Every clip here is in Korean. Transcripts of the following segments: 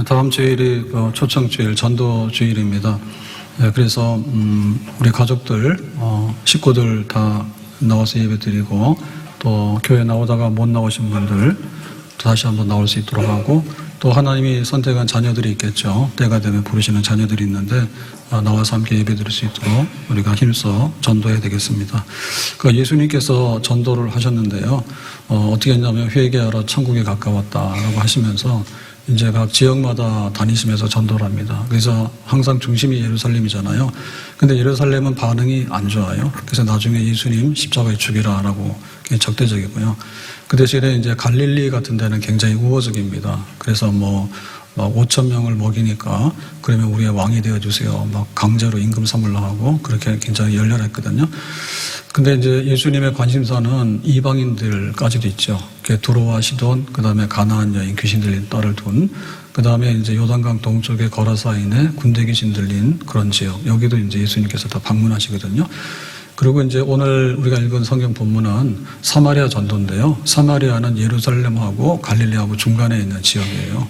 다음 주일이 초청주일, 전도주일입니다. 그래서 우리 가족들, 식구들 다 나와서 예배드리고, 또 교회 나오다가 못 나오신 분들 다시 한번 나올 수 있도록 하고, 또 하나님이 선택한 자녀들이 있겠죠. 때가 되면 부르시는 자녀들이 있는데 나와서 함께 예배드릴 수 있도록 우리가 힘써 전도해야 되겠습니다. 예수님께서 전도를 하셨는데요. 어떻게 했냐면 회개하라 천국에 가까웠다라고 하시면서 이제 각 지역마다 다니시면서 전도를 합니다. 그래서 항상 중심이 예루살렘이잖아요. 근데 예루살렘은 반응이 안 좋아요. 그래서 나중에 예수님 십자가에 죽이라라고 적대적이고요. 그 대신에 이제 갈릴리 같은 데는 굉장히 우호적입니다. 그래서 막 5천 명을 먹이니까 그러면 우리의 왕이 되어주세요. 막 강제로 임금 삼으려 하고 그렇게 굉장히 열렬했거든요. 근데 이제 예수님의 관심사는 이방인들까지도 있죠. 두로와 시돈, 그 다음에 가나안 여인 귀신 들린 딸을 둔, 그 다음에 이제 요단강 동쪽에 거라사인에 군대 귀신 들린 그런 지역. 여기도 이제 예수님께서 다 방문하시거든요. 그리고 이제 오늘 우리가 읽은 성경 본문은 사마리아 전도인데요. 사마리아는 예루살렘하고 갈릴리하고 중간에 있는 지역이에요.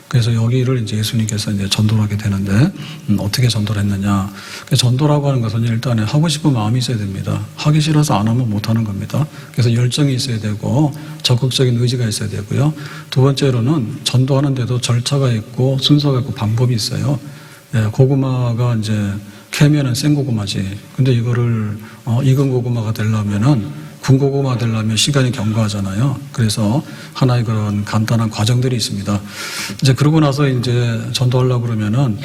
그래서 여기를 이제 예수님께서 이제 전도를 하게 되는데, 어떻게 전도를 했느냐. 전도라고 하는 것은 일단은 하고 싶은 마음이 있어야 됩니다. 하기 싫어서 안 하면 못 하는 겁니다. 그래서 열정이 있어야 되고, 적극적인 의지가 있어야 되고요. 두 번째로는 전도하는데도 절차가 있고, 순서가 있고, 방법이 있어요. 고구마가 이제 캐면은 생고구마지. 근데 이거를, 익은 고구마가 되려면은 군고구마 되려면 시간이 경과하잖아요. 그래서 하나의 그런 간단한 과정들이 있습니다. 이제 그러고 나서 이제 전도하려고 그러면은,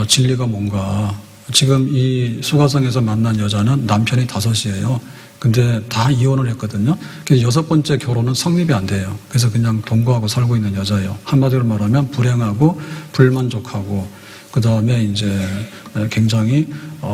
진리가 뭔가. 지금 이 수가성에서 만난 여자는 남편이 5이에요. 근데 다 이혼을 했거든요. 그래서 6번째 결혼은 성립이 안 돼요. 그래서 그냥 동거하고 살고 있는 여자예요. 한마디로 말하면 불행하고 불만족하고, 그 다음에 이제 굉장히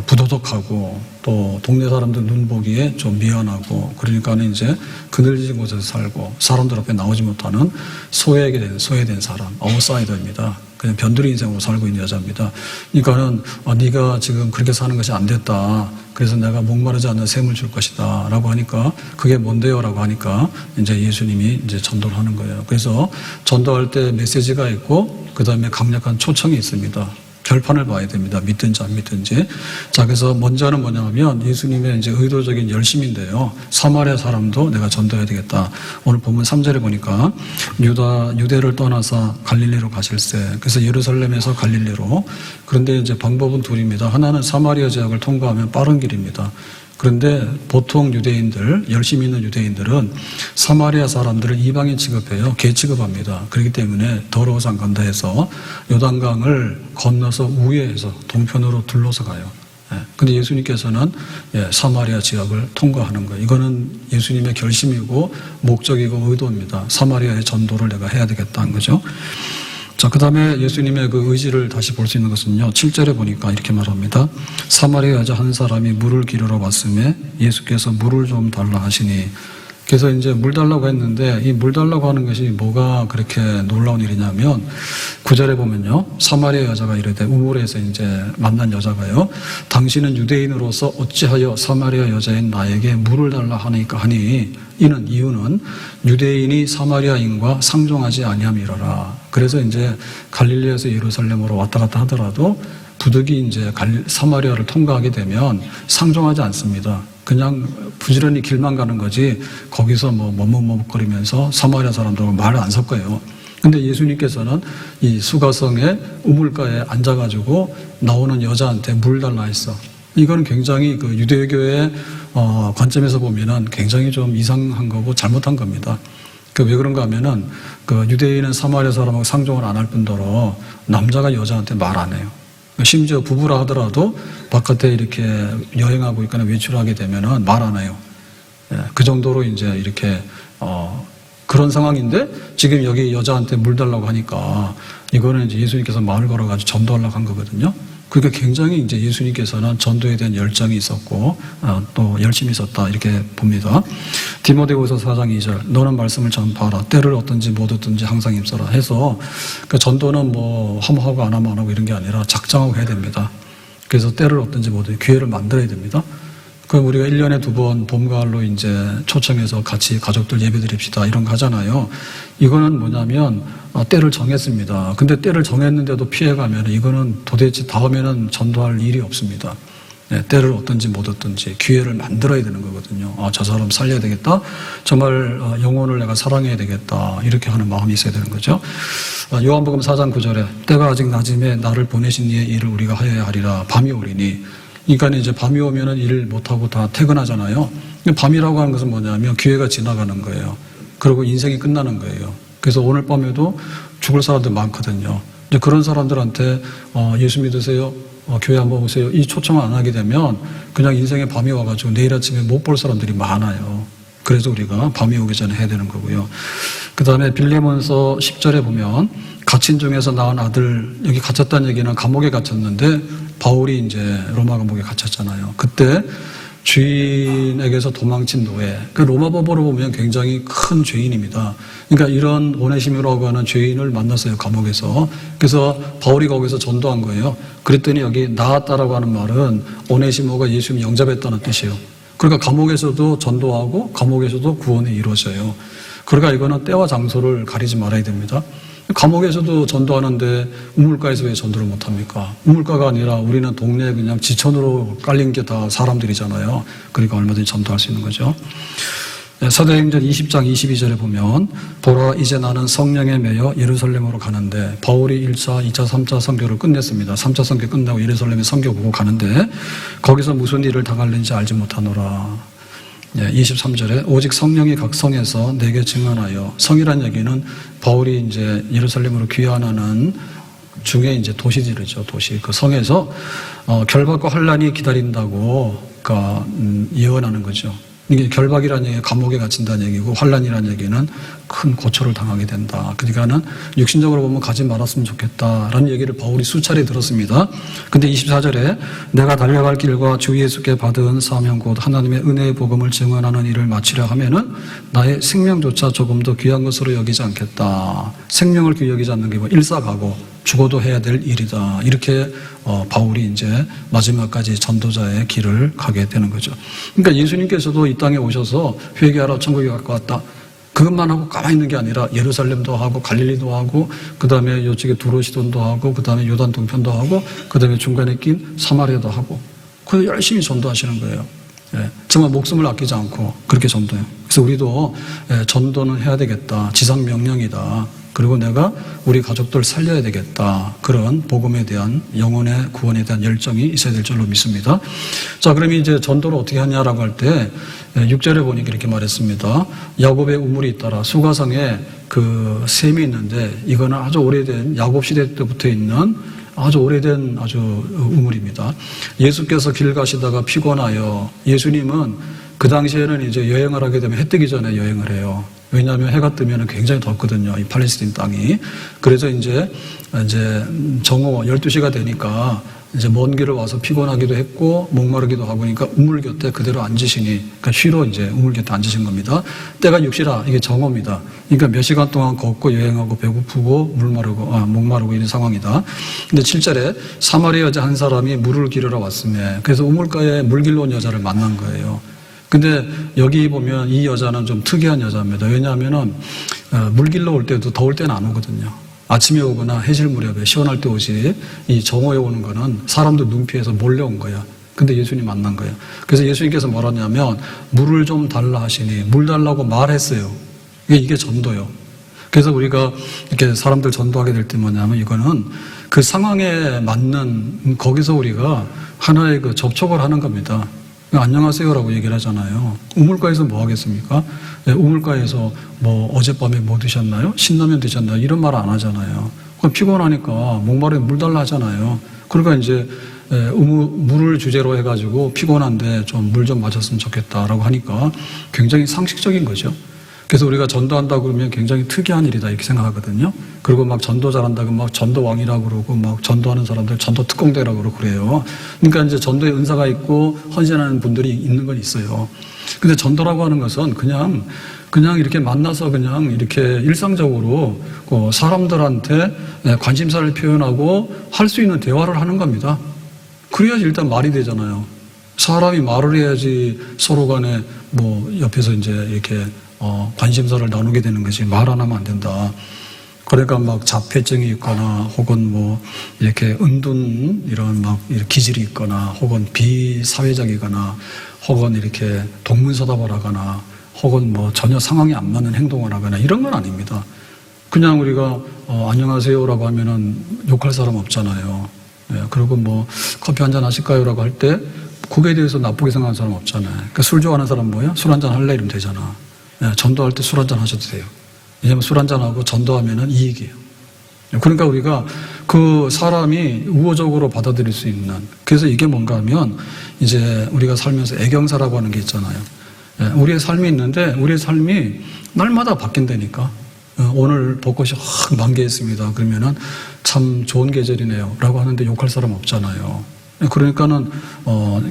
부도덕하고 또 동네 사람들 눈 보기에 좀 미안하고 그러니까는 이제 그늘진 곳에서 살고 사람들 앞에 나오지 못하는 소외된 사람, 아웃사이더입니다. 그냥 변두리 인생으로 살고 있는 여자입니다. 그러니까는 네가 지금 그렇게 사는 것이 안 됐다. 그래서 내가 목마르지 않는 샘을 줄 것이다. 라고 하니까 그게 뭔데요? 라고 하니까 이제 예수님이 이제 전도를 하는 거예요. 그래서 전도할 때 메시지가 있고 그 다음에 강력한 초청이 있습니다. 결판을 봐야 됩니다. 믿든지 안 믿든지. 자, 그래서 먼저는 뭐냐면 예수님의 이제 의도적인 열심인데요. 사마리아 사람도 내가 전도해야 되겠다. 오늘 본문 3절에 보니까 유대를 떠나서 갈릴리로 가실세. 그래서 예루살렘에서 갈릴리로. 그런데 이제 방법은 둘입니다. 하나는 사마리아 지역을 통과하면 빠른 길입니다. 그런데 보통 유대인들, 열심히 있는 유대인들은 사마리아 사람들을 이방인 취급해요. 개 취급합니다. 그렇기 때문에 더러워서 안 간다 해서 요단강을 건너서 우회해서 동편으로 둘러서 가요. 근데 예수님께서는 사마리아 지역을 통과하는 거예요. 이거는 예수님의 결심이고 목적이고 의도입니다. 사마리아의 전도를 내가 해야 되겠다는 거죠. 자, 그 다음에 예수님의 그 의지를 다시 볼 수 있는 것은요, 7절에 보니까 이렇게 말합니다. 사마리아 여자 한 사람이 물을 기르러 왔음에 예수께서 물을 좀 달라 하시니, 그래서 이제 물 달라고 했는데 이 물 달라고 하는 것이 뭐가 그렇게 놀라운 일이냐면 9절에 보면요, 사마리아 여자가 이르되 우물에서 이제 만난 여자가요, 당신은 유대인으로서 어찌하여 사마리아 여자인 나에게 물을 달라 하니까 하니, 이유는 유대인이 사마리아인과 상종하지 아니함이라라. 그래서 이제 갈릴리에서 예루살렘으로 왔다 갔다 하더라도 부득이 이제 사마리아를 통과하게 되면 상종하지 않습니다. 그냥 부지런히 길만 가는 거지 거기서 머뭇머뭇거리면서 사마리아 사람들하고 말을 안 섞어요. 근데 예수님께서는 이 수가성의 우물가에 앉아가지고 나오는 여자한테 물 달라 했어. 이건 굉장히 그 유대교의 관점에서 보면은 굉장히 좀 이상한 거고 잘못한 겁니다. 왜 그런가 하면은 그 유대인은 사마리아 사람하고 상종을 안 할 뿐더러 남자가 여자한테 말 안 해요. 심지어 부부라 하더라도 바깥에 이렇게 여행하고 있거나 외출하게 되면은 말 안 해요. 그 정도로 이제 이렇게 그런 상황인데 지금 여기 여자한테 물 달라고 하니까 이거는 이제 예수님께서 말을 걸어가지고 전도하려고 한 거거든요. 그러니까 굉장히 이제 예수님께서는 전도에 대한 열정이 있었고 또 열심히 있었다 이렇게 봅니다. 디모데후서 4장 2절 너는 말씀을 전파하라. 때를 얻든지 못 얻든지 항상 힘써라 해서 그 전도는 하면 하고 안 하면 안 하고 이런 게 아니라 작정하고 해야 됩니다. 그래서 때를 얻든지 못 얻든지 기회를 만들어야 됩니다. 그럼 우리가 1년에 2번 봄, 가을로 이제 초청해서 같이 가족들 예배 드립시다. 이런 거 하잖아요. 이거는 뭐냐면, 때를 정했습니다. 근데 때를 정했는데도 피해가면 이거는 도대체 다음에는 전도할 일이 없습니다. 네, 때를 얻든지 못 얻든지 기회를 만들어야 되는 거거든요. 저 사람 살려야 되겠다. 정말 영혼을 내가 사랑해야 되겠다. 이렇게 하는 마음이 있어야 되는 거죠. 요한복음 4장 9절에 때가 아직 낮음에 나를 보내신 이의 일을 우리가 하여야 하리라. 밤이 오리니. 그러니까 이제 밤이 오면은 일 못하고 다 퇴근하잖아요. 밤이라고 하는 것은 뭐냐면 기회가 지나가는 거예요. 그리고 인생이 끝나는 거예요. 그래서 오늘 밤에도 죽을 사람들 많거든요. 이제 그런 사람들한테 예수 믿으세요? 교회 한번 오세요. 이 초청을 안 하게 되면 그냥 인생의 밤이 와가지고 내일 아침에 못 볼 사람들이 많아요. 그래서 우리가 밤이 오기 전에 해야 되는 거고요. 그 다음에 빌레몬서 10절에 보면 갇힌 중에서 낳은 아들, 여기 갇혔다는 얘기는 감옥에 갇혔는데 바울이 이제 로마 감옥에 갇혔잖아요. 그때 주인에게서 도망친 노예. 그 로마 법으로 보면 굉장히 큰 죄인입니다. 그러니까 이런 오네시모라고 하는 죄인을 만났어요, 감옥에서. 그래서 바울이 거기서 전도한 거예요. 그랬더니 여기 나았다라고 하는 말은 오네시모가 예수님 영접했다는 뜻이에요. 그러니까 감옥에서도 전도하고 감옥에서도 구원이 이루어져요. 그러니까 이거는 때와 장소를 가리지 말아야 됩니다. 감옥에서도 전도하는데 우물가에서 왜 전도를 못합니까? 우물가가 아니라 우리는 동네에 그냥 지천으로 깔린 게 다 사람들이잖아요. 그러니까 얼마든지 전도할 수 있는 거죠. 사도행전 20장 22절에 보면 보라 이제 나는 성령에 매여 예루살렘으로 가는데 바울이 1차, 2차, 3차 선교를 끝냈습니다. 3차 선교 끝나고 예루살렘에 선교 보고 가는데 거기서 무슨 일을 당할는지 알지 못하노라. 23절에 오직 성령이 각 성에서 내게 증언하여, 성이란 얘기는 바울이 이제 예루살렘으로 귀환하는 중에 이제 도시들이죠. 도시. 그 성에서 결박과 환란이 기다린다고 그러니까 예언하는 거죠. 이게 결박이라는 얘기가 감옥에 갇힌다는 얘기고 환란이라는 얘기는 큰 고초를 당하게 된다. 그러니까는 육신적으로 보면 가지 말았으면 좋겠다라는 얘기를 바울이 수차례 들었습니다. 근데 24절에 내가 달려갈 길과 주 예수께 받은 사명 곧 하나님의 은혜의 복음을 증언하는 일을 마치려 하면은 나의 생명조차 조금 더 귀한 것으로 여기지 않겠다. 생명을 귀히 여기지 않는 게 뭐 일사가고 죽어도 해야 될 일이다. 이렇게 바울이 이제 마지막까지 전도자의 길을 가게 되는 거죠. 그러니까 예수님께서도 이 땅에 오셔서 회개하라 천국에 가까웠다. 그것만 하고 가만히 있는 게 아니라 예루살렘도 하고 갈릴리도 하고 그다음에 이쪽에 두로시돈도 하고 그다음에 요단 동편도 하고 그다음에 중간에 낀 사마리아도 하고 그래서 열심히 전도하시는 거예요. 정말 목숨을 아끼지 않고 그렇게 전도해요. 그래서 우리도 전도는 해야 되겠다. 지상 명령이다. 그리고 내가 우리 가족들 살려야 되겠다. 그런 복음에 대한 영혼의 구원에 대한 열정이 있어야 될 줄로 믿습니다. 자, 그럼 이제 전도를 어떻게 하냐라고 할 때 6절에 보니까 이렇게 말했습니다. 야곱의 우물이 있더라. 수가성에 그 샘이 있는데 이거는 아주 오래된 야곱 시대 때부터 있는 아주 오래된 아주 우물입니다. 예수께서 길 가시다가 피곤하여 예수님은 그 당시에는 이제 여행을 하게 되면 해 뜨기 전에 여행을 해요. 왜냐하면 해가 뜨면 굉장히 덥거든요. 이 팔레스틴 땅이. 그래서 이제 정오 12시가 되니까 이제 먼 길을 와서 피곤하기도 했고 목마르기도 하고 그러니까 우물 곁에 그대로 앉으시니 그러니까 쉬러 이제 우물 곁에 앉으신 겁니다. 때가 6시라 이게 정오입니다. 그러니까 몇 시간 동안 걷고 여행하고 배고프고 목마르고 이런 상황이다. 근데 7절에 사마리아 여자 한 사람이 물을 기르러 왔으며 그래서 우물가에 물 길러 온 여자를 만난 거예요. 근데 여기 보면 이 여자는 좀 특이한 여자입니다. 왜냐하면은 물 길러 올 때도 더울 때는 안 오거든요. 아침에 오거나 해질 무렵에 시원할 때 오지 이 정오에 오는 거는 사람들 눈 피해서 몰래 온 거야. 근데 예수님 만난 거예요. 그래서 예수님께서 뭐라냐면 물을 좀 달라 하시니 물 달라고 말했어요. 이게 전도요. 그래서 우리가 이렇게 사람들 전도하게 될 때 뭐냐면 이거는 그 상황에 맞는 거기서 우리가 하나의 그 접촉을 하는 겁니다. 안녕하세요라고 얘기를 하잖아요. 우물가에서 뭐 하겠습니까? 우물가에서 뭐 어젯밤에 뭐 드셨나요? 신라면 드셨나요? 이런 말 안 하잖아요. 피곤하니까 목마르게 물 달라 하잖아요. 그러니까 이제 물을 주제로 해가지고 피곤한데 좀 물 좀 마셨으면 좋겠다라고 하니까 굉장히 상식적인 거죠. 그래서 우리가 전도한다고 그러면 굉장히 특이한 일이다 이렇게 생각하거든요. 그리고 막 전도 잘한다고 막 전도왕이라고 그러고 막 전도하는 사람들 전도 특공대라고 그러고 그래요. 그러니까 이제 전도의 은사가 있고 헌신하는 분들이 있는 건 있어요. 근데 전도라고 하는 것은 그냥 이렇게 만나서 그냥 이렇게 일상적으로 사람들한테 관심사를 표현하고 할 수 있는 대화를 하는 겁니다. 그래야지 일단 말이 되잖아요. 사람이 말을 해야지 서로 간에 뭐 옆에서 이제 이렇게 관심사를 나누게 되는 거지 말 안 하면 안 된다. 그러니까 막 자폐증이 있거나 혹은 뭐 이렇게 은둔 이런 막 기질이 있거나 혹은 비사회적이거나 혹은 이렇게 동문서답을 하거나 혹은 뭐 전혀 상황이 안 맞는 행동을 하거나 이런 건 아닙니다. 그냥 우리가 안녕하세요라고 하면은 욕할 사람 없잖아요. 예, 그리고 뭐 커피 한잔 하실까요라고 할 때 그거에 대해서 나쁘게 생각하는 사람 없잖아요. 그러니까 술 좋아하는 사람 뭐야? 술 한잔 할래 이러면 되잖아. 예, 전도할 때 술 한잔 하셔도 돼요. 왜냐하면 술 한잔하고 전도하면은 이익이에요. 그러니까 우리가 그 사람이 우호적으로 받아들일 수 있는, 그래서 이게 뭔가 하면 이제 우리가 살면서 애경사라고 하는 게 있잖아요. 예, 우리의 삶이 있는데 우리의 삶이 날마다 바뀐다니까. 오늘 벚꽃이 확 만개했습니다. 그러면은 참 좋은 계절이네요. 라고 하는데 욕할 사람 없잖아요. 그러니까는,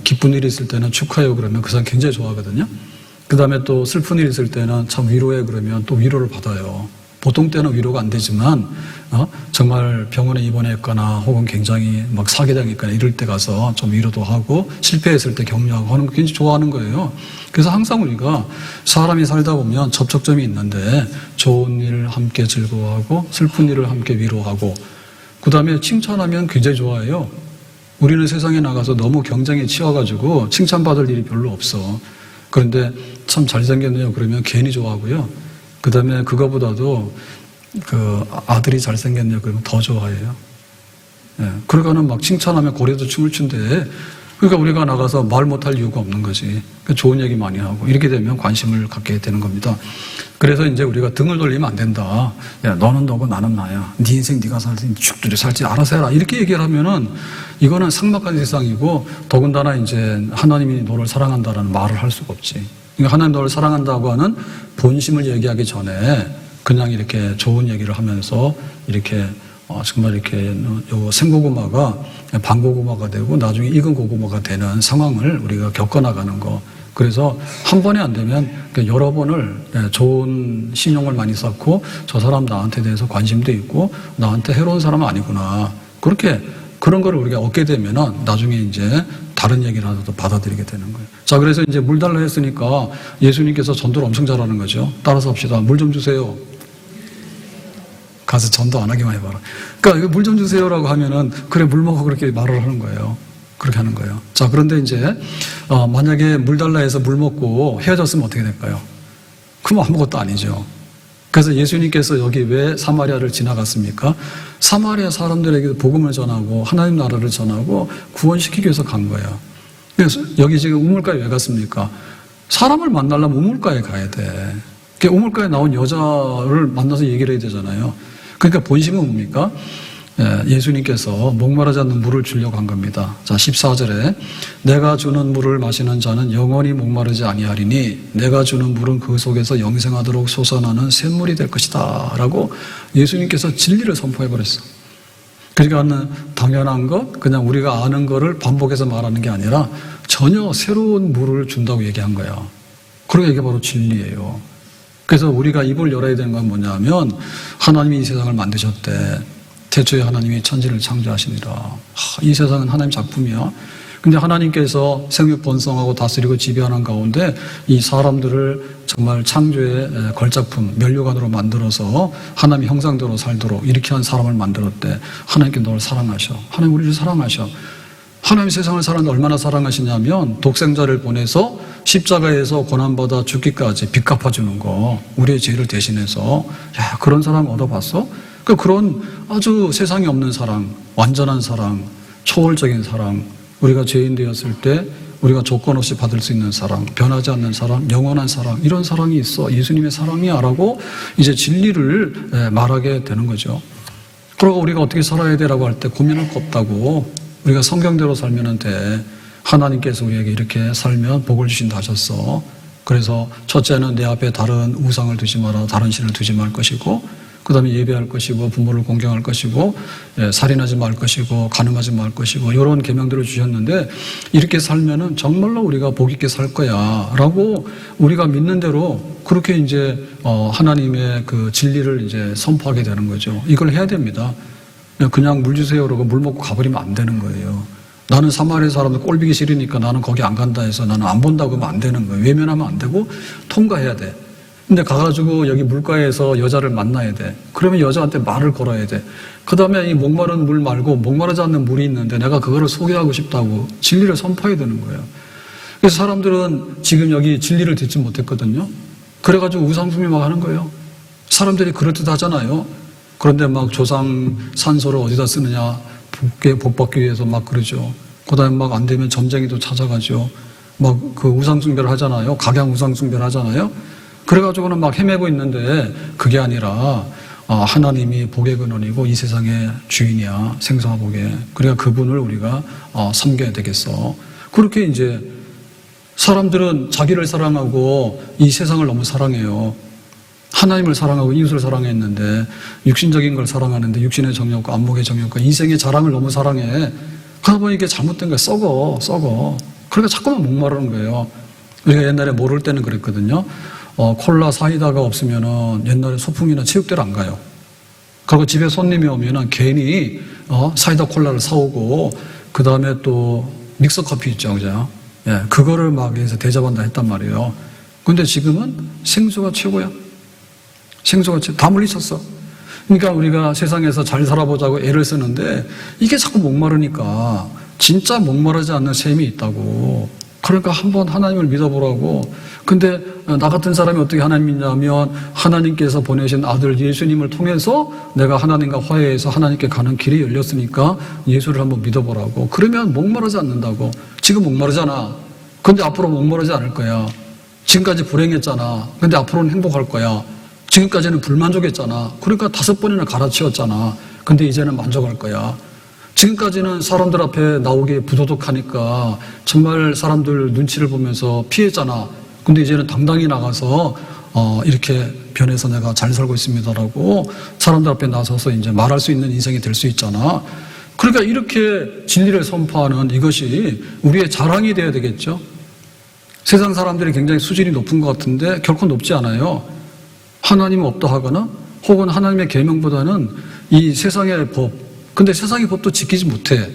기쁜 일이 있을 때는 축하해요. 그러면 그 사람 굉장히 좋아하거든요. 그 다음에 또 슬픈 일이 있을 때는 참 위로해. 그러면 또 위로를 받아요. 보통 때는 위로가 안 되지만, 정말 병원에 입원했거나 혹은 굉장히 막 사기당했거나 이럴 때 가서 좀 위로도 하고 실패했을 때 격려하고 하는 거 굉장히 좋아하는 거예요. 그래서 항상 우리가 사람이 살다 보면 접촉점이 있는데 좋은 일을 함께 즐거워하고 슬픈 일을 함께 위로하고 그 다음에 칭찬하면 굉장히 좋아해요. 우리는 세상에 나가서 너무 경쟁에 치여가지고 칭찬받을 일이 별로 없어. 그런데 참 잘생겼네요. 그러면 괜히 좋아하고요. 그 다음에 그거보다도 그 아들이 잘생겼네요. 그러면 더 좋아해요. 예. 그러니까는 막 칭찬하면 고래도 춤을 춘대. 그러니까 우리가 나가서 말 못할 이유가 없는 거지. 그러니까 좋은 얘기 많이 하고 이렇게 되면 관심을 갖게 되는 겁니다. 그래서 이제 우리가 등을 돌리면 안 된다. 야, 너는 너고 나는 나야. 네 인생 네가 살지 죽들이 살지 알아서 해라. 이렇게 얘기를 하면은 이거는 삭막한 세상이고 더군다나 이제 하나님이 너를 사랑한다라는 말을 할 수가 없지. 그러니까 하나님 너를 사랑한다고 하는 본심을 얘기하기 전에 그냥 이렇게 좋은 얘기를 하면서 이렇게 정말 이렇게 요 생고구마가 반고구마가 되고 나중에 익은 고구마가 되는 상황을 우리가 겪어나가는 거. 그래서 한 번에 안 되면 여러 번을 좋은 신용을 많이 쌓고 저 사람 나한테 대해서 관심도 있고 나한테 해로운 사람은 아니구나. 그렇게 그런 거를 우리가 얻게 되면은 나중에 이제 다른 얘기라도 받아들이게 되는 거예요. 자, 그래서 이제 물 달라 했으니까 예수님께서 전도를 엄청 잘하는 거죠. 따라서 합시다. 물 좀 주세요. 가서 전도 안 하기만 해봐라. 그러니까 물 좀 주세요라고 하면은 그래 물 먹어 그렇게 말을 하는 거예요. 그렇게 하는 거예요. 자, 그런데 이제 만약에 물 달라 해서 물 먹고 헤어졌으면 어떻게 될까요? 그럼 아무것도 아니죠. 그래서 예수님께서 여기 왜 사마리아를 지나갔습니까? 사마리아 사람들에게 복음을 전하고 하나님 나라를 전하고 구원시키기 위해서 간 거예요. 그래서 여기 지금 우물가에 왜 갔습니까? 사람을 만나려면 우물가에 가야 돼. 우물가에 나온 여자를 만나서 얘기를 해야 되잖아요. 그러니까 본심은 뭡니까? 예수님께서 목마르지 않는 물을 주려고 한 겁니다. 자, 14절에 내가 주는 물을 마시는 자는 영원히 목마르지 아니하리니 내가 주는 물은 그 속에서 영생하도록 솟아나는 샘물이 될 것이다 라고 예수님께서 진리를 선포해버렸어. 그러니까 당연한 것, 그냥 우리가 아는 거를 반복해서 말하는 게 아니라 전혀 새로운 물을 준다고 얘기한 거야. 그러니까 이게 바로 진리예요. 그래서 우리가 입을 열어야 되는 건 뭐냐면 하나님이 이 세상을 만드셨대. 태초에 하나님이 천지를 창조하시니라. 이 세상은 하나님 작품이야. 근데 하나님께서 생육 번성하고 다스리고 지배하는 가운데 이 사람들을 정말 창조의 걸작품, 면류관으로 만들어서 하나님의 형상대로 살도록 이렇게 한 사람을 만들었대. 하나님께 너를 사랑하셔. 하나님 우리를 사랑하셔. 하나님 세상을 사랑하는데 얼마나 사랑하시냐면 독생자를 보내서 십자가에서 고난받아 죽기까지 빚 갚아주는 거. 우리의 죄를 대신해서. 야, 그런 사람 얻어봤어? 그런 아주 세상에 없는 사랑, 완전한 사랑, 초월적인 사랑, 우리가 죄인 되었을 때 우리가 조건 없이 받을 수 있는 사랑, 변하지 않는 사랑, 영원한 사랑, 이런 사랑이 있어. 예수님의 사랑이야 라고 이제 진리를 말하게 되는 거죠. 그러고 우리가 어떻게 살아야 되라고 할 때 고민할 거 없다고. 우리가 성경대로 살면 돼. 하나님께서 우리에게 이렇게 살면 복을 주신다 하셨어. 그래서 첫째는 내 앞에 다른 우상을 두지 마라. 다른 신을 두지 말 것이고 그 다음에 예배할 것이고 부모를 공경할 것이고 살인하지 말 것이고 간음하지 말 것이고 이런 계명들을 주셨는데 이렇게 살면은 정말로 우리가 복 있게 살 거야 라고 우리가 믿는 대로 그렇게 이제 하나님의 그 진리를 이제 선포하게 되는 거죠. 이걸 해야 됩니다. 그냥 물 주세요 그러고 물 먹고 가버리면 안 되는 거예요. 나는 사마리아 사람들 꼴보기 싫으니까 나는 거기 안 간다 해서 나는 안 본다고 하면 안 되는 거예요. 외면하면 안 되고 통과해야 돼. 근데 가가지고 여기 물가에서 여자를 만나야 돼. 그러면 여자한테 말을 걸어야 돼. 그 다음에 이 목마른 물 말고 목마르지 않는 물이 있는데 내가 그거를 소개하고 싶다고 진리를 선포해야 되는 거예요. 그래서 사람들은 지금 여기 진리를 듣지 못했거든요. 그래가지고 우상숭배 막 하는 거예요. 사람들이 그럴듯 하잖아요. 그런데 막 조상 산소를 어디다 쓰느냐, 복 받기 위해서 막 그러죠. 그 다음에 막 안 되면 점쟁이도 찾아가죠. 막 그 우상숭배를 하잖아요. 각양 우상숭배를 하잖아요. 그래가지고는 막 헤매고 있는데 그게 아니라 하나님이 복의 근원이고 이 세상의 주인이야. 생사와 복의. 그러니까 그분을 우리가 섬겨야 되겠어. 그렇게 이제 사람들은 자기를 사랑하고 이 세상을 너무 사랑해요. 하나님을 사랑하고 이웃을 사랑했는데 육신적인 걸 사랑하는데 육신의 정욕과 안목의 정욕과 인생의 자랑을 너무 사랑해. 그러다 보니 이게 잘못된 거야. 썩어. 그러니까 자꾸만 목마르는 거예요. 우리가 옛날에 모를 때는 그랬거든요. 콜라 사이다가 없으면은 옛날에 소풍이나 체육대를 안 가요. 그리고 집에 손님이 오면은 괜히 사이다 콜라를 사오고 그 다음에 또 믹서 커피 있죠, 그죠? 예, 그거를 막 해서 대접한다 했단 말이에요. 근데 지금은 생수가 최고야. 생수가 다 물리쳤어. 그러니까 우리가 세상에서 잘 살아보자고 애를 쓰는데 이게 자꾸 목마르니까 진짜 목마르지 않는 셈이 있다고. 그러니까 한번 하나님을 믿어보라고. 근데 나 같은 사람이 어떻게 하나님 믿냐면 하나님께서 보내신 아들 예수님을 통해서 내가 하나님과 화해해서 하나님께 가는 길이 열렸으니까 예수를 한번 믿어보라고. 그러면 목마르지 않는다고. 지금 목마르잖아. 근데 앞으로 목마르지 않을 거야. 지금까지 불행했잖아. 근데 앞으로는 행복할 거야. 지금까지는 불만족했잖아. 그러니까 5번이나 갈아치웠잖아. 근데 이제는 만족할 거야. 지금까지는 사람들 앞에 나오기 부도덕하니까 정말 사람들 눈치를 보면서 피했잖아. 근데 이제는 당당히 나가서 이렇게 변해서 내가 잘 살고 있습니다라고 사람들 앞에 나서서 이제 말할 수 있는 인생이 될 수 있잖아. 그러니까 이렇게 진리를 선포하는 이것이 우리의 자랑이 되어야 되겠죠. 세상 사람들이 굉장히 수준이 높은 것 같은데 결코 높지 않아요. 하나님은 없다 하거나 혹은 하나님의 계명보다는 이 세상의 법, 근데 세상의 법도 지키지 못해.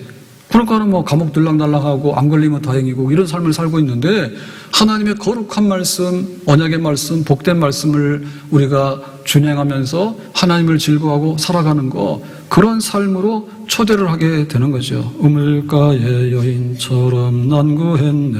그러니까는 뭐 감옥 들락날락하고 안 걸리면 다행이고 이런 삶을 살고 있는데 하나님의 거룩한 말씀, 언약의 말씀, 복된 말씀을 우리가 준행하면서 하나님을 즐거워하고 살아가는 거, 그런 삶으로 초대를 하게 되는 거죠. 우물가의 여인처럼 난구했네.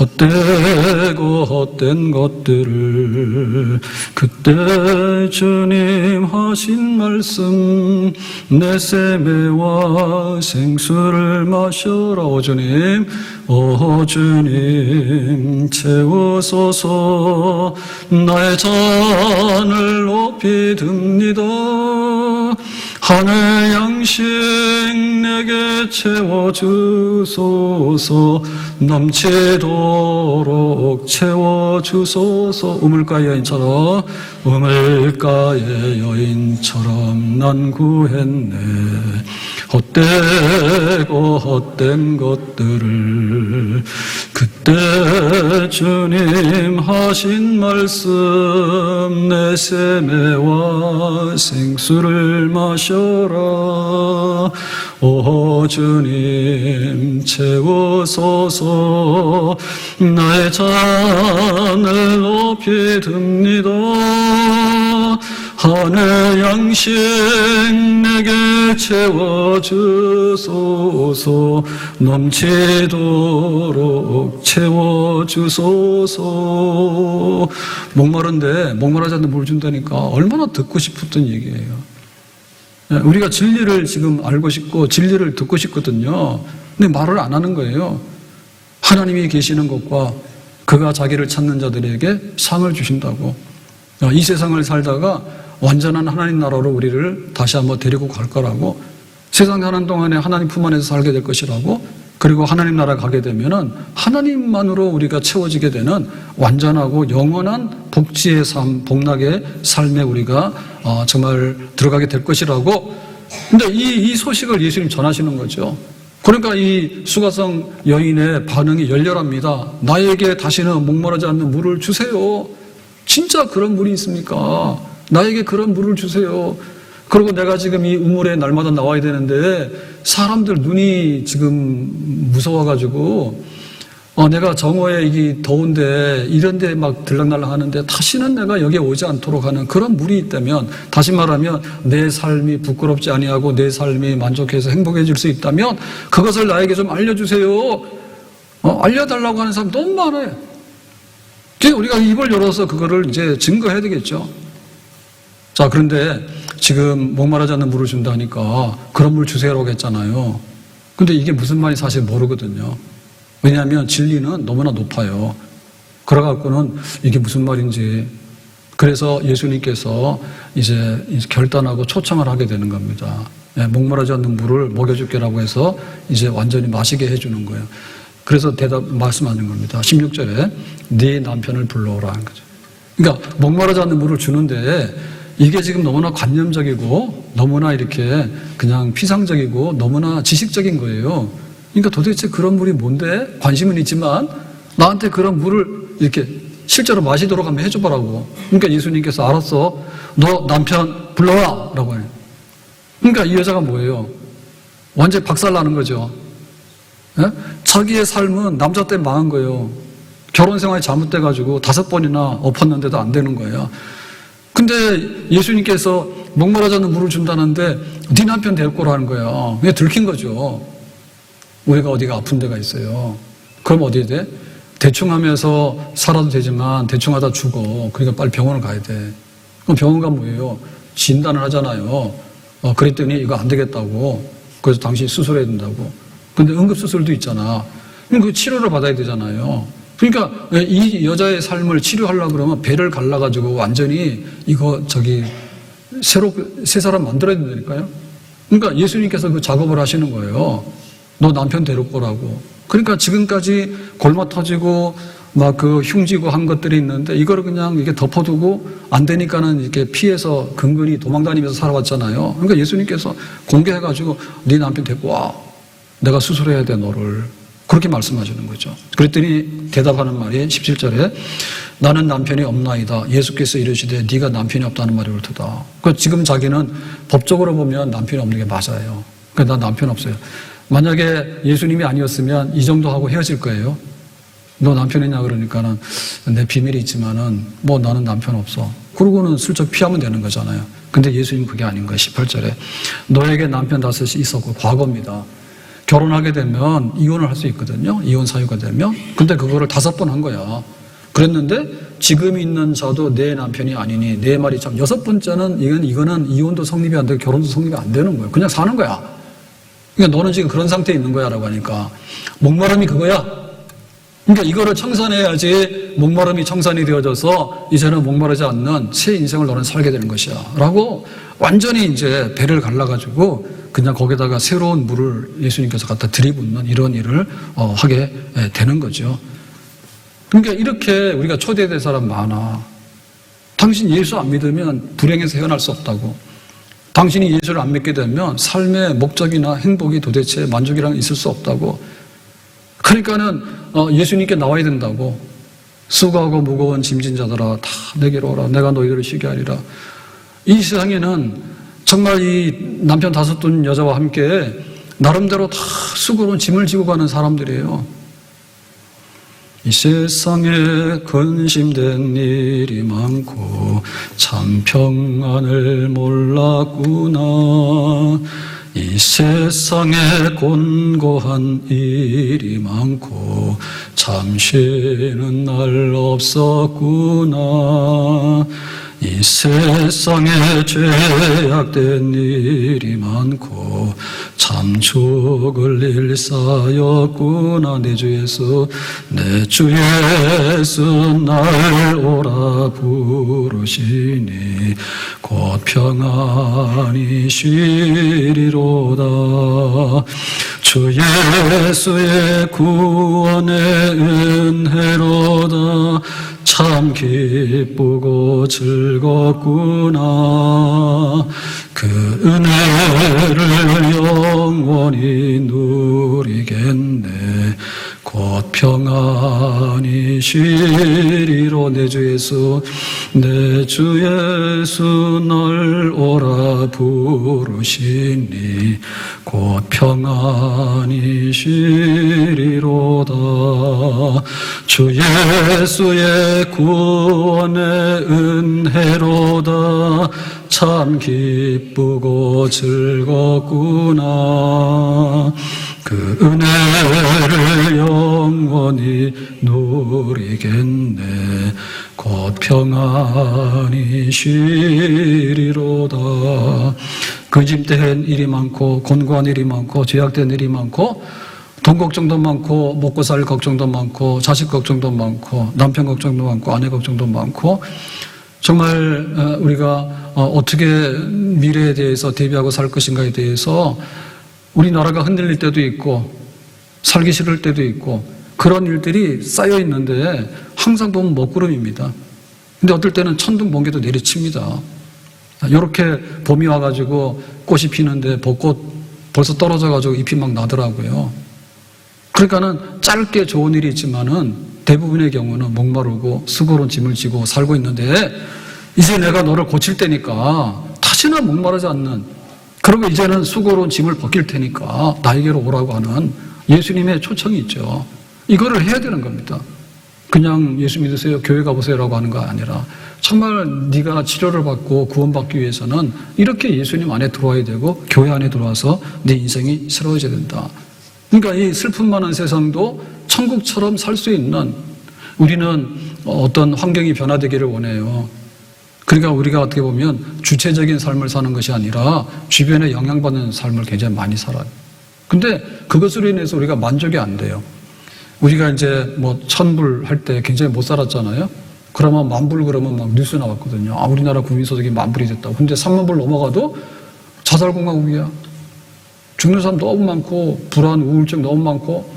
헛되고 헛된 것들을 그때 주님 하신 말씀, 내 세매와 생수를 마셔라. 오 주님, 오 주님 채우소서. 나의 잔을 높이 듭니다. 하늘 양식 내게 채워주소서. 넘치도록 채워주소서. 우물가의 여인처럼, 우물가의 여인처럼 난 구했네. 헛되고 헛된 것들을 그때 주님 하신 말씀, 내 세매와 생수를 마셔라. 오 주님 채우소서. 나의 잔을 높이 듭니다. 하늘 양식 내게 채워주소서. 넘치도록 채워주소서. 목마른데 목마르지 않는 물 준다니까 얼마나 듣고 싶었던 얘기예요. 우리가 진리를 지금 알고 싶고 진리를 듣고 싶거든요. 근데 말을 안 하는 거예요. 하나님이 계시는 것과 그가 자기를 찾는 자들에게 상을 주신다고. 이 세상을 살다가 완전한 하나님 나라로 우리를 다시 한번 데리고 갈 거라고. 세상 사는 동안에 하나님 품 안에서 살게 될 것이라고. 그리고 하나님 나라 가게 되면은 하나님만으로 우리가 채워지게 되는 완전하고 영원한 복지의 삶, 복락의 삶에 우리가 정말 들어가게 될 것이라고. 근데 이 소식을 예수님 전하시는 거죠. 그러니까 이 수가성 여인의 반응이 열렬합니다. 나에게 다시는 목마르지 않는 물을 주세요. 진짜 그런 물이 있습니까? 나에게 그런 물을 주세요. 그리고 내가 지금 이 우물에 날마다 나와야 되는데 사람들 눈이 지금 무서워가지고 내가 정오에 이게 더운데 이런 데 막 들락날락 하는데 다시는 내가 여기에 오지 않도록 하는 그런 물이 있다면, 다시 말하면 내 삶이 부끄럽지 아니하고 내 삶이 만족해서 행복해질 수 있다면 그것을 나에게 좀 알려주세요. 알려달라고 하는 사람 너무 많아요. 그래서 우리가 입을 열어서 그거를 이제 증거해야 되겠죠. 자, 그런데 지금 목마르지 않는 물을 준다 하니까 그런 물 주세요라고 했잖아요. 근데 이게 무슨 말인지 사실 모르거든요. 왜냐하면 진리는 너무나 높아요. 그래갖고는 이게 무슨 말인지. 그래서 예수님께서 이제 결단하고 초청을 하게 되는 겁니다. 목마르지 않는 물을 먹여줄게라고 해서 이제 완전히 마시게 해주는 거예요. 그래서 말씀하는 겁니다. 16절에 네 남편을 불러오라 하는 거죠. 그러니까 목마르지 않는 물을 주는데 이게 지금 너무나 관념적이고 너무나 이렇게 그냥 피상적이고 너무나 지식적인 거예요. 그러니까 도대체 그런 물이 뭔데? 관심은 있지만 나한테 그런 물을 이렇게 실제로 마시도록 한번 해줘보라고. 그러니까 예수님께서 알았어. 너 남편 불러와! 라고 해요. 그러니까 이 여자가 뭐예요? 완전히 박살나는 거죠. 예? 자기의 삶은 남자 때문에 망한 거예요. 결혼 생활이 잘못돼가지고 5번이나 엎었는데도 안 되는 거예요. 근데 예수님께서 목마르지 않는 물을 준다는데 네 남편 데리고 오라는 거예요. 그냥 들킨 거죠. 우리가 어디가 아픈 데가 있어요. 그럼 어디에 돼? 대충 하면서 살아도 되지만 대충 하다 죽어. 그러니까 빨리 병원을 가야 돼. 그럼 병원 가면 뭐예요? 진단을 하잖아요. 그랬더니 이거 안 되겠다고. 그래서 당신이 수술해야 된다고. 근데 응급수술도 있잖아. 그럼 그 치료를 받아야 되잖아요. 그러니까 이 여자의 삶을 치료하려고 그러면 배를 갈라가지고 완전히 새 사람 만들어야 된다니까요. 그러니까 예수님께서 그 작업을 하시는 거예요. 너 남편 데리고 오라고. 그러니까 지금까지 골마 터지고 막 그 흉지고 한 것들이 있는데 이거를 그냥 이게 덮어두고 안 되니까는 이렇게 피해서 근근히 도망다니면서 살아왔잖아요. 그러니까 예수님께서 공개해가지고 네 남편 데리고 와. 내가 수술해야 돼 너를. 그렇게 말씀하시는 거죠. 그랬더니 대답하는 말이 17절에 나는 남편이 없나이다. 예수께서 이르시되 네가 남편이 없다는 말이 옳도다. 그러니까 지금 자기는 법적으로 보면 남편이 없는 게 맞아요. 그러니까 나 남편 없어요. 만약에 예수님이 아니었으면 이 정도 하고 헤어질 거예요. 너 남편 있냐 그러니까는 내 비밀이 있지만은 뭐 나는 남편 없어. 그러고는 슬쩍 피하면 되는 거잖아요. 근데 예수님 그게 아닌 거예요. 18절에 너에게 남편 5이 있었고 과거입니다. 결혼하게 되면 이혼을 할 수 있거든요. 이혼 사유가 되면. 근데 그거를 5번 한 거야. 그랬는데 지금 있는 자도 내 남편이 아니니 내 말이 참. 6번째는 이거는 이혼도 성립이 안 되고 결혼도 성립이 안 되는 거예요. 그냥 사는 거야. 그러니까 너는 지금 그런 상태에 있는 거야 라고 하니까 목마름이 그거야. 그러니까 이거를 청산해야지 목마름이 청산이 되어져서 이제는 목마르지 않는 새 인생을 너는 살게 되는 것이야 라고 완전히 이제 배를 갈라가지고 그냥 거기다가 새로운 물을 예수님께서 갖다 들이붓는 이런 일을 하게 되는 거죠. 그러니까 이렇게 우리가 초대될 사람 많아. 당신 예수 안 믿으면 불행에서 헤어날 수 없다고. 당신이 예수를 안 믿게 되면 삶의 목적이나 행복이 도대체 만족이랑 있을 수 없다고. 그러니까는 예수님께 나와야 된다고. 수고하고 무거운 짐진 자들아 다 내게로 오라. 내가 너희들을 쉬게 하리라. 이 세상에는 정말 이 남편 5분 여자와 함께 나름대로 다 수고로운 짐을 지고 가는 사람들이에요. 이 세상에 근심된 일이 많고 참 평안을 몰랐구나. 이 세상에 곤고한 일이 많고 참 쉬는 날 없었구나. 이 세상에 죄악된 일이 많고 참 죽을 일 쌓였구나. 내 주 예수 날 오라 부르시니 곧 평안히 쉬리로다. 주 예수의 구원의 은혜로다. 참 기쁘고 즐겁구나. 그 은혜를 영원히 누리겠네. 곧 평안이시리로 내 주 예수 날 오라 부르시니 곧 평안이시리로다. 주 예수의 구원의 은혜로다. 참 기쁘고 즐겁구나. 그 은혜를 영원히 누리겠네. 곧 평안이시리로다. 근심된 일이 많고 곤고한 일이 많고 죄악된 일이 많고 돈 걱정도 많고 먹고 살 걱정도 많고 자식 걱정도 많고 남편 걱정도 많고 아내 걱정도 많고 정말 우리가 어떻게 미래에 대해서 대비하고 살 것인가에 대해서 우리나라가 흔들릴 때도 있고 살기 싫을 때도 있고 그런 일들이 쌓여 있는데 항상 보면 먹구름입니다. 근데 어떨 때는 천둥 번개도 내리칩니다. 이렇게 봄이 와가지고 꽃이 피는데 벚꽃 벌써 떨어져가지고 잎이 막 나더라고요. 그러니까는 짧게 좋은 일이 있지만은 대부분의 경우는 목마르고 수고로운 짐을 지고 살고 있는데 이제 내가 너를 고칠 테니까 다시는 목마르지 않는, 그리고 이제는 수고로운 짐을 벗길 테니까 나에게로 오라고 하는 예수님의 초청이 있죠. 이거를 해야 되는 겁니다. 그냥 예수 믿으세요, 교회 가보세요라고 하는 거 아니라 정말 네가 치료를 받고 구원받기 위해서는 이렇게 예수님 안에 들어와야 되고 교회 안에 들어와서 네 인생이 새로워져야 된다. 그러니까 이 슬픔 많은 세상도 천국처럼 살 수 있는, 우리는 어떤 환경이 변화되기를 원해요. 그러니까 우리가 어떻게 보면 주체적인 삶을 사는 것이 아니라 주변에 영향받는 삶을 굉장히 많이 살아요. 근데 그것으로 인해서 우리가 만족이 안 돼요. 우리가 이제 뭐 1000불 할 때 굉장히 못 살았잖아요. 그러면 10,000불 그러면 막 뉴스 나왔거든요. 아, 우리나라 국민소득이 10,000불이 됐다고. 근데 30,000불 넘어가도 자살공화국이야. 죽는 사람 너무 많고 불안, 우울증 너무 많고,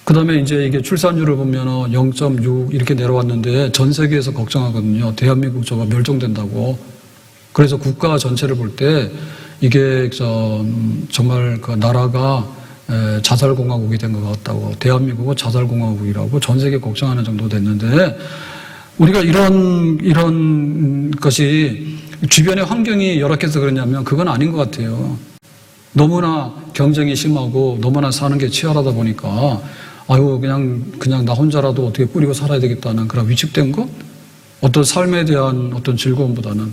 그 다음에 이제 이게 출산율을 보면 0.6 이렇게 내려왔는데 전 세계에서 걱정하거든요. 대한민국 저거 멸종된다고. 그래서 국가 전체를 볼 때 이게 정말 그 나라가 자살공화국이 된 것 같다고, 대한민국은 자살공화국이라고 전 세계 걱정하는 정도 됐는데, 우리가 이런 것이 주변의 환경이 열악해서 그러냐면 그건 아닌 것 같아요. 너무나 경쟁이 심하고 너무나 사는 게 치열하다 보니까 아유 그냥 나 혼자라도 어떻게 꾸리고 살아야 되겠다는 그런 위축된 것, 어떤 삶에 대한 어떤 즐거움보다는.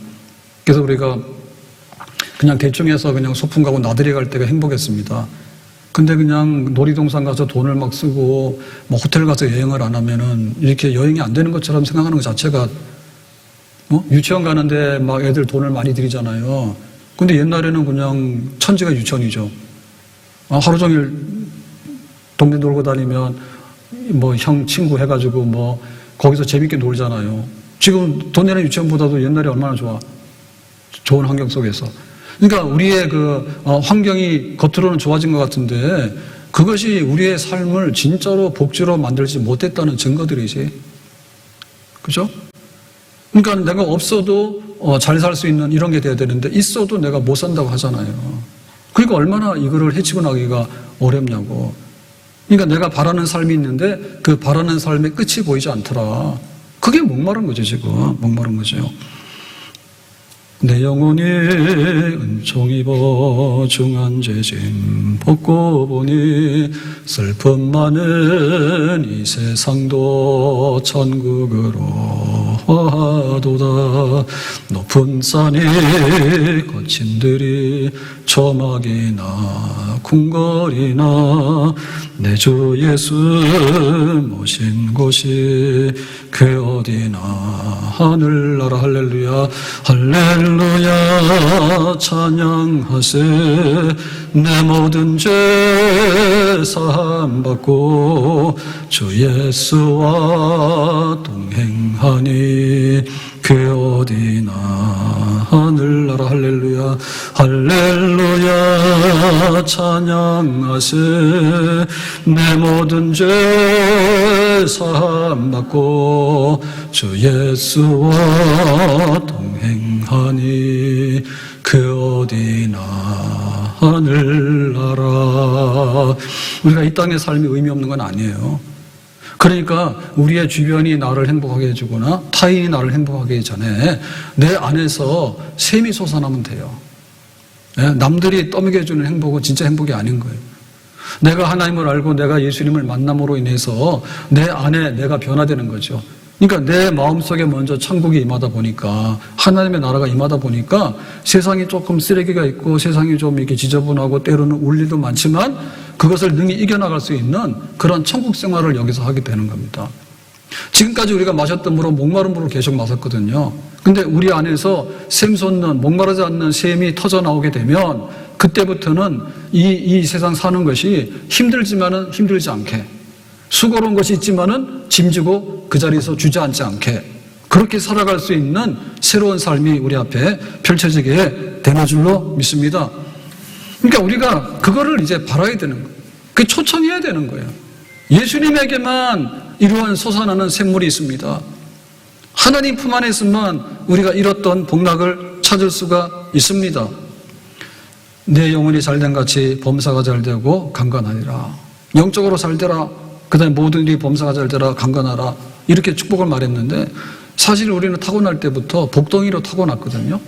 그래서 우리가 그냥 대충 해서 그냥 소풍 가고 나들이 갈 때가 행복했습니다. 근데 그냥 놀이동산 가서 돈을 막 쓰고 뭐 호텔 가서 여행을 안 하면은 이렇게 여행이 안 되는 것처럼 생각하는 것 자체가, 유치원 가는데 막 애들 돈을 많이 들이잖아요. 근데 옛날에는 그냥 천지가 유치원이죠. 하루 종일 동네 놀고 다니면 뭐 형 친구 해가지고 뭐 거기서 재밌게 놀잖아요. 지금 돈 내는 유치원보다도 옛날에 얼마나 좋은 환경 속에서. 그러니까 우리의 그 환경이 겉으로는 좋아진 것 같은데 그것이 우리의 삶을 진짜로 복지로 만들지 못했다는 증거들이지. 그죠? 그러니까 내가 없어도 잘 살 수 있는 이런 게 돼야 되는데 있어도 내가 못 산다고 하잖아요. 그러니까 얼마나 이거를 헤치고 나기가 어렵냐고. 그러니까 내가 바라는 삶이 있는데 그 바라는 삶의 끝이 보이지 않더라. 그게 목마른 거죠, 지금. 목마른 거죠. 내 영혼이 은총 입어 중한 죄짐 벗고 보니 슬픔 많은 이 세상도 천국으로 화도다. 높은 산이 거친 들이 초막이나 궁궐이나 내 주 예수 모신 곳이 그 어디나 하늘나라. 할렐루야 할렐루야 찬양하세. 내 모든 죄 사함받고 주 예수와 동행하니 그 어디나 하늘나라. 할렐루야 할렐루야 찬양하세. 내 모든 죄 사함받고 주 예수와 동행하니 그 어디나 하늘나라. 우리가 이 땅의 삶이 의미 없는 건 아니에요. 그러니까 우리의 주변이 나를 행복하게 해주거나 타인이 나를 행복하게 하기 전에 내 안에서 샘이 솟아나면 돼요. 남들이 떠먹여주는 행복은 진짜 행복이 아닌 거예요. 내가 하나님을 알고 내가 예수님을 만남으로 인해서 내 안에 내가 변화되는 거죠. 그러니까 내 마음속에 먼저 천국이 임하다 보니까, 하나님의 나라가 임하다 보니까 세상이 조금 쓰레기가 있고 세상이 좀 이렇게 지저분하고 때로는 울 일도 많지만 그것을 능히 이겨나갈 수 있는 그런 천국 생활을 여기서 하게 되는 겁니다. 지금까지 우리가 마셨던 물은 목마른 물을 계속 마셨거든요. 근데 우리 안에서 샘 솟는, 목마르지 않는 샘이 터져 나오게 되면 그때부터는 이 세상 사는 것이 힘들지만은 힘들지 않게, 수고로운 것이 있지만은 짐지고 그 자리에서 주저앉지 않게, 그렇게 살아갈 수 있는 새로운 삶이 우리 앞에 펼쳐지게 되는 줄로 믿습니다. 그러니까 우리가 그거를 이제 바라야 되는 거예요. 그게 초청해야 되는 거예요. 예수님에게만 이러한 솟아나는 샘물이 있습니다. 하나님 품 안에서만 우리가 잃었던 복락을 찾을 수가 있습니다. 내 영혼이 잘된 같이 범사가 잘되고 강건하리라. 영적으로 잘되라. 그 다음에 모든 일이 범사가 잘되라. 강건하라. 이렇게 축복을 말했는데, 사실 우리는 타고날 때부터 복덩이로 타고났거든요.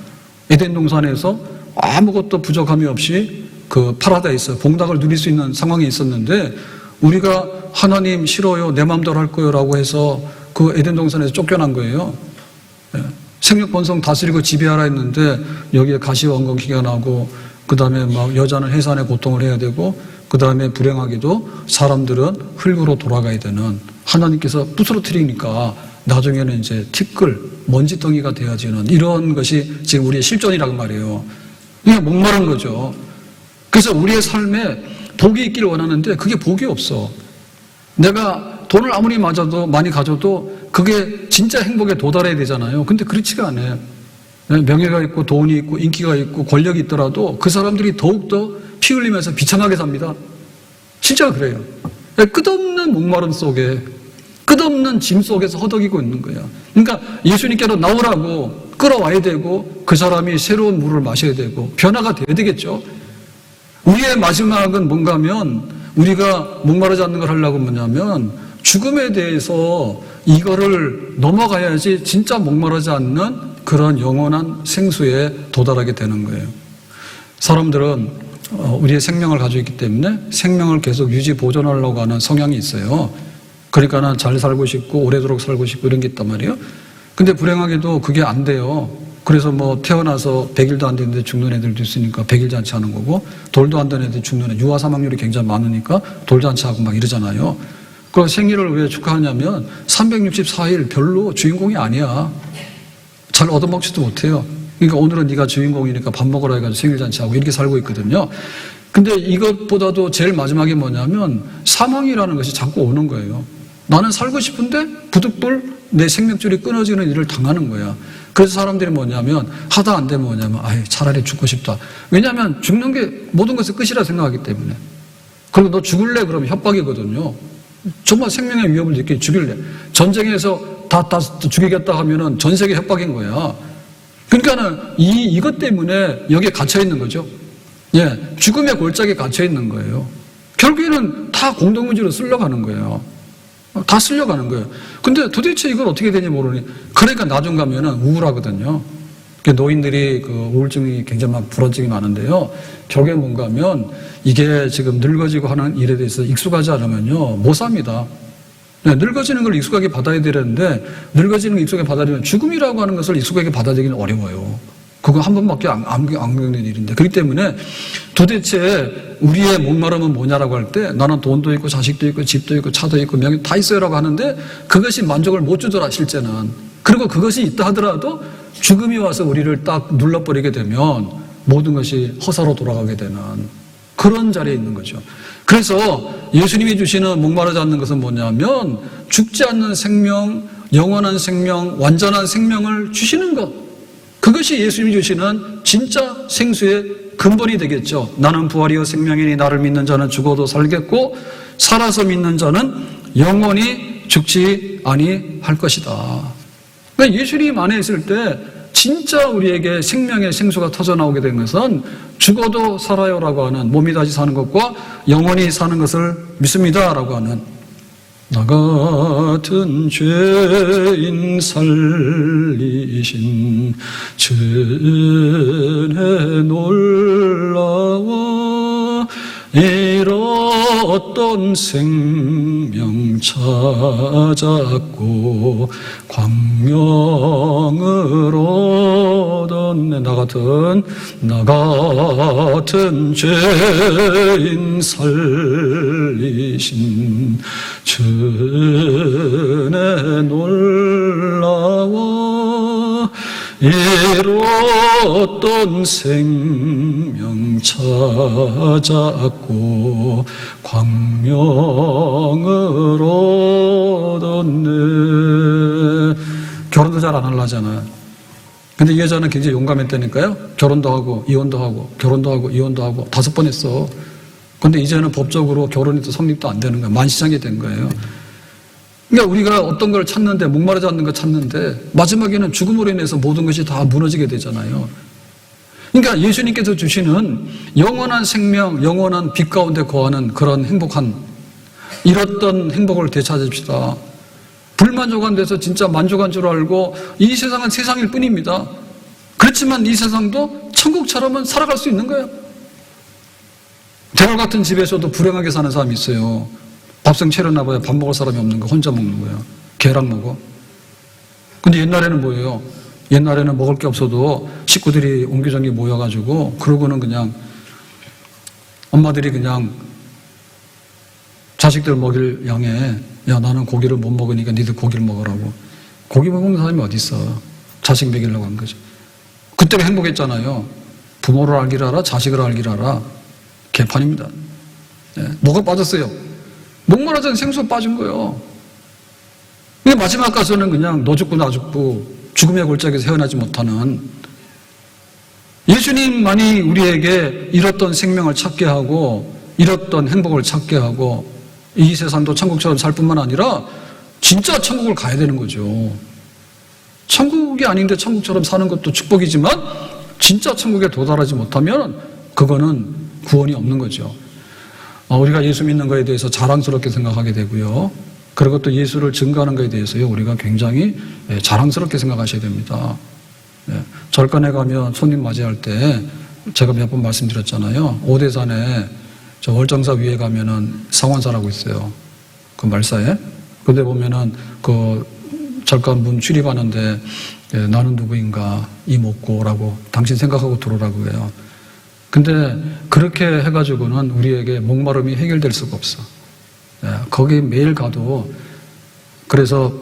에덴 동산에서 아무것도 부족함이 없이 그 파라다이스, 복락을 누릴 수 있는 상황이 있었는데, 우리가 하나님 싫어요, 내 마음대로 할 거예요 라고 해서 그 에덴 동산에서 쫓겨난 거예요. 생육 본성 다스리고 지배하라 했는데 여기에 가시왕건기가 나고, 그 다음에 막 여자는 해산의 고통을 해야 되고, 그 다음에 불행하게도 사람들은 흙으로 돌아가야 되는, 하나님께서 부스러뜨리니까 나중에는 이제 티끌, 먼지덩이가 되어지는 이런 것이 지금 우리의 실존이라고 말이에요. 이게 목마른 거죠. 그래서 우리의 삶에 복이 있기를 원하는데 그게 복이 없어. 내가 돈을 아무리 많이 가져도 그게 진짜 행복에 도달해야 되잖아요. 근데 그렇지가 않아요. 명예가 있고 돈이 있고 인기가 있고 권력이 있더라도 그 사람들이 더욱더 피 흘리면서 비참하게 삽니다. 진짜 그래요. 끝없는 목마름 속에, 끝없는 짐 속에서 허덕이고 있는 거예요. 그러니까 예수님께로 나오라고 끌어와야 되고, 그 사람이 새로운 물을 마셔야 되고 변화가 돼야 되겠죠. 우리의 마지막은 뭔가 하면, 우리가 목마르지 않는 걸 하려고 뭐냐면 죽음에 대해서 이거를 넘어가야지 진짜 목마르지 않는 그런 영원한 생수에 도달하게 되는 거예요. 사람들은 우리의 생명을 가지고 있기 때문에 생명을 계속 유지 보존하려고 하는 성향이 있어요. 그러니까 잘 살고 싶고 오래도록 살고 싶고 이런 게 있단 말이에요. 근데 불행하게도 그게 안 돼요. 그래서 뭐 태어나서 100일도 안 됐는데 죽는 애들도 있으니까 100일 잔치 하는 거고, 돌도 안 되는 애들 죽는 애, 유아 사망률이 굉장히 많으니까 돌잔치 하고 막 이러잖아요. 그 생일을 왜 축하하냐면 364일 별로 주인공이 아니야. 잘 얻어먹지도 못해요. 그러니까 오늘은 네가 주인공이니까 밥 먹으라 해가지고 생일 잔치하고 이렇게 살고 있거든요. 근데 이것보다도 제일 마지막에 뭐냐면 사망이라는 것이 자꾸 오는 거예요. 나는 살고 싶은데 부득불 내 생명줄이 끊어지는 일을 당하는 거야. 그래서 사람들이 뭐냐면, 하다 안 되면 뭐냐면, 차라리 죽고 싶다. 왜냐하면 죽는 게 모든 것의 끝이라 생각하기 때문에. 그리고 너 죽을래? 그러면 협박이거든요. 정말 생명의 위협을 느끼게 죽일래. 전쟁에서 다 죽이겠다 하면은 전 세계 협박인 거야. 그러니까는 이것 때문에 여기에 갇혀 있는 거죠. 예, 죽음의 골짜기에 갇혀 있는 거예요. 결국에는 다 공동무지로 쓸려가는 거예요. 다 쓸려가는 거예요. 근데 도대체 이걸 어떻게 되는지 모르니, 그러니까 나중 가면은 우울하거든요. 노인들이 그 우울증이 굉장히 막 불안증이 많은데요. 결국에 뭔가 하면 이게 지금 늙어지고 하는 일에 대해서 익숙하지 않으면요, 못 삽니다. 네, 늙어지는 걸 익숙하게 받아야 되는데, 늙어지는 걸 익숙하게 받아들이면 죽음이라고 하는 것을 익숙하게 받아들이기는 어려워요. 그거 한 번밖에 안 겪는 일인데. 그렇기 때문에 도대체 우리의 목마름은 뭐냐라고 할 때, 나는 돈도 있고 자식도 있고 집도 있고 차도 있고 명예 다 있어요라고 하는데 그것이 만족을 못 주더라 실제는. 그리고 그것이 있다 하더라도 죽음이 와서 우리를 딱 눌러버리게 되면 모든 것이 허사로 돌아가게 되는 그런 자리에 있는 거죠. 그래서 예수님이 주시는 목마르지 않는 것은 뭐냐면 죽지 않는 생명, 영원한 생명, 완전한 생명을 주시는 것. 그것이 예수님이 주시는 진짜 생수의 근본이 되겠죠. 나는 부활이요 생명이니 나를 믿는 자는 죽어도 살겠고 살아서 믿는 자는 영원히 죽지 아니할 것이다. 그러니까 예수님 안에 있을 때 진짜 우리에게 생명의 생수가 터져나오게 된 것은 죽어도 살아요라고 하는, 몸이 다시 사는 것과 영원히 사는 것을 믿습니다라고 하는, 나 같은 죄인 살리신 전에 놀라워 잃었던 생명 찾았고 광명을 얻었네. 나 같은 죄인 살리신 전에 놀라워 잃었던 생명 찾았고 광명을 얻었네. 결혼도 잘 안 하려잖아요. 근데 이 여자는 굉장히 용감했다니까요. 결혼도 하고 이혼도 하고 결혼도 하고 이혼도 하고 5번 했어. 근데 이제는 법적으로 결혼이 또 성립도 안 되는 거예요. 만시장이 된 거예요. 그러니까 우리가 어떤 걸 찾는데, 목마르지 않는 걸 찾는데 마지막에는 죽음으로 인해서 모든 것이 다 무너지게 되잖아요. 그러니까 예수님께서 주시는 영원한 생명, 영원한 빛 가운데 거하는 그런 행복한, 잃었던 행복을 되찾읍시다. 불만족한 데서 진짜 만족한 줄 알고, 이 세상은 세상일 뿐입니다. 그렇지만 이 세상도 천국처럼은 살아갈 수 있는 거예요. 대궐 같은 집에서도 불행하게 사는 사람이 있어요. 밥상 차려놔봐야 밥 먹을 사람이 없는 거, 혼자 먹는 거예요. 개랑 먹어. 근데 옛날에는 뭐예요? 옛날에는 먹을 게 없어도 식구들이 옹기종기 모여가지고, 그러고는 그냥 엄마들이 그냥 자식들 먹일 양에, 야, 나는 고기를 못 먹으니까 니들 고기를 먹으라고. 고기 못 먹는 사람이 어디 있어? 자식 먹이려고 한 거죠. 그때가 행복했잖아요. 부모를 알기를 알아, 자식을 알기를 알아. 개판입니다. 네. 뭐가 빠졌어요? 목마르던 생수가 빠진 거예요. 근데 마지막 가서는 그냥 너 죽고 나 죽고 죽음의 골짜기에서 헤어나지 못하는, 예수님만이 우리에게 잃었던 생명을 찾게 하고 잃었던 행복을 찾게 하고 이 세상도 천국처럼 살 뿐만 아니라 진짜 천국을 가야 되는 거죠. 천국이 아닌데 천국처럼 사는 것도 축복이지만 진짜 천국에 도달하지 못하면 그거는 구원이 없는 거죠. 우리가 예수 믿는 것에 대해서 자랑스럽게 생각하게 되고요. 그리고 또 예수를 증거하는 것에 대해서요, 우리가 굉장히 자랑스럽게 생각하셔야 됩니다. 절간에 가면 손님 맞이할 때 제가 몇 번 말씀드렸잖아요. 오대산에 저 월정사 위에 가면은 상원사라고 있어요. 그 말사에. 근데 보면은 그 절간 문 출입하는데 나는 누구인가 이목고라고 당신 생각하고 들어오라고 해요. 근데 그렇게 해가지고는 우리에게 목마름이 해결될 수가 없어. 거기 매일 가도, 그래서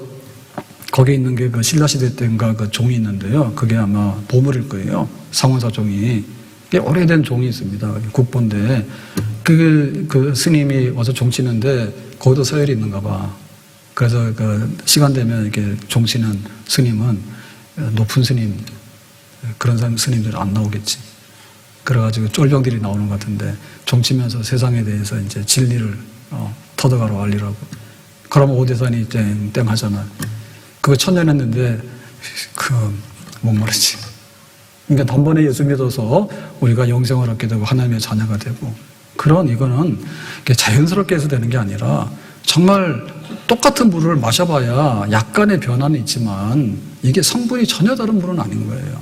거기 있는 게 그 신라시대 때인가 그 종이 있는데요. 그게 아마 보물일 거예요. 상원사 종이. 꽤 오래된 종이 있습니다. 국보인데, 그 스님이 와서 종치는데 거기도 서열이 있는가 봐. 그래서 그 시간 되면 이렇게 종치는 스님은 높은 스님, 그런 사람 스님들은 안 나오겠지. 그래가지고 쫄병들이 나오는 것 같은데, 종치면서 세상에 대해서 이제 진리를 터득하러 알리라고. 그러면 오대산이 땡 하잖아. 그거 천년 했는데 목마르지. 그러니까 단번에 예수 믿어서 우리가 영생을 얻게 되고 하나님의 자녀가 되고, 그런 이거는 자연스럽게 해서 되는 게 아니라 정말 똑같은 물을 마셔봐야 약간의 변화는 있지만 이게 성분이 전혀 다른 물은 아닌 거예요.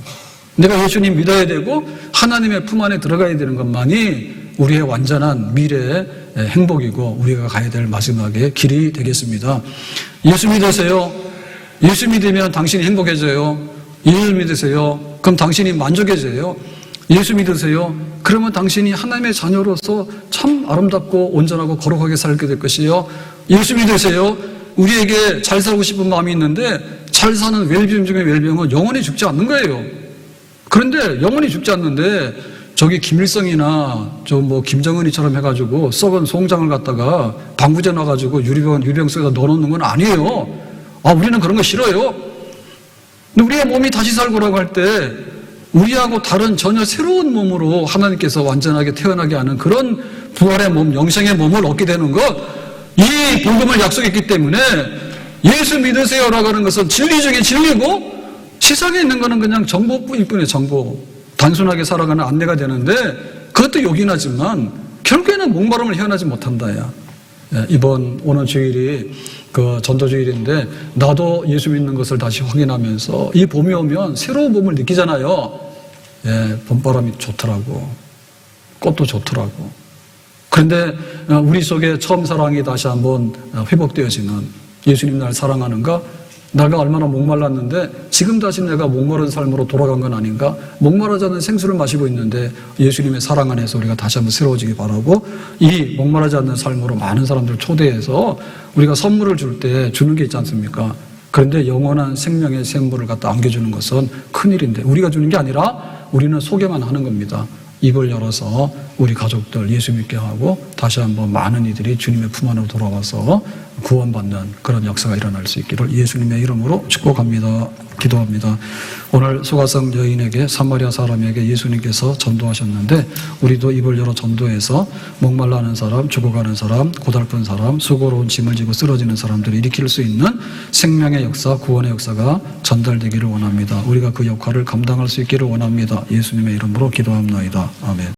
내가 예수님 믿어야 되고 하나님의 품 안에 들어가야 되는 것만이 우리의 완전한 미래의 행복이고 우리가 가야 될 마지막의 길이 되겠습니다. 예수 믿으세요. 예수 믿으면 당신이 행복해져요. 예수 믿으세요. 그럼 당신이 만족해져요. 예수 믿으세요. 그러면 당신이 하나님의 자녀로서 참 아름답고 온전하고 거룩하게 살게 될 것이요. 예수 믿으세요. 우리에게 잘 살고 싶은 마음이 있는데 잘 사는 웰비움 중에 웰비움은 영원히 죽지 않는 거예요. 그런데 영원히 죽지 않는데 저기 김일성이나 김정은이처럼 해가지고 썩은 송장을 갖다가 방부제 놔가지고 유리병 속에다 넣어놓는 건 아니에요. 우리는 그런 거 싫어요. 근데 우리의 몸이 다시 살고라고 할 때 우리하고 다른 전혀 새로운 몸으로 하나님께서 완전하게 태어나게 하는 그런 부활의 몸, 영생의 몸을 얻게 되는 것, 이 복음을 약속했기 때문에 예수 믿으세요라고 하는 것은 진리 중에 진리고 세상에 있는 거는 그냥 정보뿐일 뿐이에요. 정보. 단순하게 살아가는 안내가 되는데 그것도 요긴하지만 결국에는 목마름을 헤어나지 못한다. 오늘 주일이 그 전도주일인데 나도 예수 믿는 것을 다시 확인하면서 이 봄이 오면 새로운 봄을 느끼잖아요. 예, 봄바람이 좋더라고. 꽃도 좋더라고. 그런데 우리 속에 처음 사랑이 다시 한번 회복되어지는 예수님 날 사랑하는가? 내가 얼마나 목말랐는데 지금 다시 내가 목마른 삶으로 돌아간 건 아닌가? 목마르지 않는 생수를 마시고 있는데 예수님의 사랑 안에서 우리가 다시 한번 새로워지기 바라고 이 목마르지 않는 삶으로 많은 사람들을 초대해서 우리가 선물을 줄 때 주는 게 있지 않습니까? 그런데 영원한 생명의 샘물을 갖다 안겨주는 것은 큰일인데 우리가 주는 게 아니라 우리는 소개만 하는 겁니다. 입을 열어서 우리 가족들 예수 믿게 하고 다시 한번 많은 이들이 주님의 품 안으로 돌아와서 구원받는 그런 역사가 일어날 수 있기를 예수님의 이름으로 축복합니다. 기도합니다. 오늘 소가성 여인에게 사마리아 사람에게 예수님께서 전도하셨는데 우리도 입을 열어 전도해서 목말라 하는 사람, 죽어가는 사람, 고달픈 사람, 수고로운 짐을 지고 쓰러지는 사람들을 일으킬 수 있는 생명의 역사, 구원의 역사가 전달되기를 원합니다. 우리가 그 역할을 감당할 수 있기를 원합니다. 예수님의 이름으로 기도합나이다. 아멘.